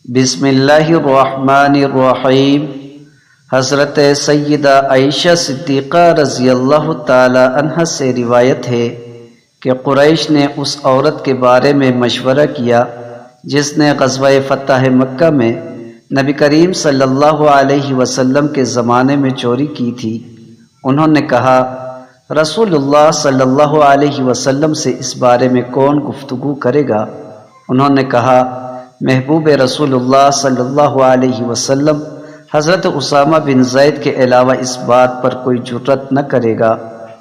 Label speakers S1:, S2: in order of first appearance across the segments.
S1: بسم اللہ الرحمن الرحیم۔ حضرت سیدہ عائشہ صدیقہ رضی اللہ تعالی عنہ سے روایت ہے کہ قریش نے اس عورت کے بارے میں مشورہ کیا جس نے غزوہ فتح مکہ میں نبی کریم صلی اللہ علیہ وسلم کے زمانے میں چوری کی تھی۔ انہوں نے کہا، رسول اللہ صلی اللہ علیہ وسلم سے اس بارے میں کون گفتگو کرے گا؟ انہوں نے کہا، محبوب رسول اللہ صلی اللہ علیہ وسلم حضرت اسامہ بن زید کے علاوہ اس بات پر کوئی جرأت نہ کرے گا۔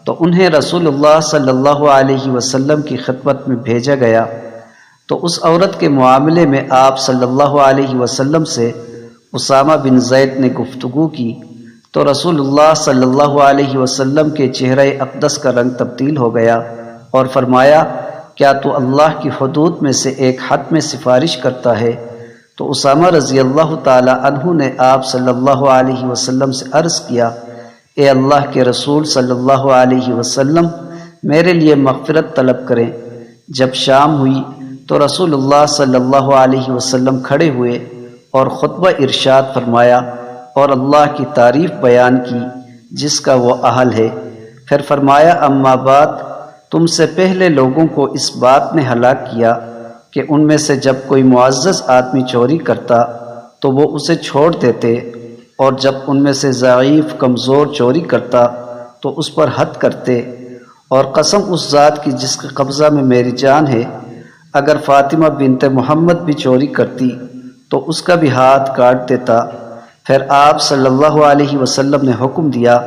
S1: تو انہیں رسول اللہ صلی اللہ علیہ وسلم کی خدمت میں بھیجا گیا، تو اس عورت کے معاملے میں آپ صلی اللہ علیہ وسلم سے اسامہ بن زید نے گفتگو کی، تو رسول اللہ صلی اللہ علیہ وسلم کے چہرہ اقدس کا رنگ تبدیل ہو گیا اور فرمایا، کیا تو اللہ کی حدود میں سے ایک حد میں سفارش کرتا ہے؟ تو اسامہ رضی اللہ تعالی عنہ نے آپ صلی اللہ علیہ وسلم سے عرض کیا، اے اللہ کے رسول صلی اللہ علیہ وسلم، میرے لیے مغفرت طلب کریں۔ جب شام ہوئی تو رسول اللہ صلی اللہ علیہ وسلم کھڑے ہوئے اور خطبہ ارشاد فرمایا اور اللہ کی تعریف بیان کی جس کا وہ اہل ہے۔ پھر فرمایا، اما بعد، تم سے پہلے لوگوں کو اس بات نے ہلاک کیا کہ ان میں سے جب کوئی معزز آدمی چوری کرتا تو وہ اسے چھوڑ دیتے، اور جب ان میں سے ضعیف کمزور چوری کرتا تو اس پر حد کرتے، اور قسم اس ذات کی جس کے قبضہ میں میری جان ہے، اگر فاطمہ بنت محمد بھی چوری کرتی تو اس کا بھی ہاتھ کاٹ دیتا۔ پھر آپ صلی اللہ علیہ وسلم نے حکم دیا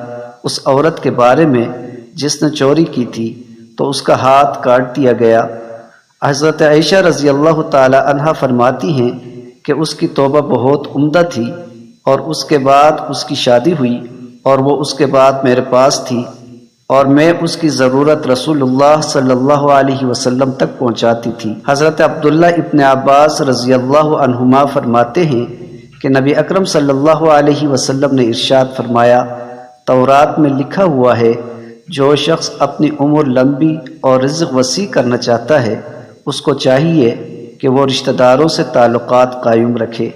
S1: اس عورت کے بارے میں جس نے چوری کی تھی، تو اس کا ہاتھ کاٹ دیا گیا۔ حضرت عائشہ رضی اللہ تعالی عنہ فرماتی ہیں کہ اس کی توبہ بہت عمدہ تھی، اور اس کے بعد اس کی شادی ہوئی اور وہ اس کے بعد میرے پاس تھی، اور میں اس کی ضرورت رسول اللہ صلی اللہ علیہ وسلم تک پہنچاتی تھی۔ حضرت عبداللہ ابن عباس رضی اللہ عنہما فرماتے ہیں کہ نبی اکرم صلی اللہ علیہ وسلم نے ارشاد فرمایا، تورات میں لکھا ہوا ہے، جو شخص اپنی عمر لمبی اور رزق وسیع کرنا چاہتا ہے، اس کو چاہیے کہ وہ رشتہ داروں سے تعلقات قائم رکھے۔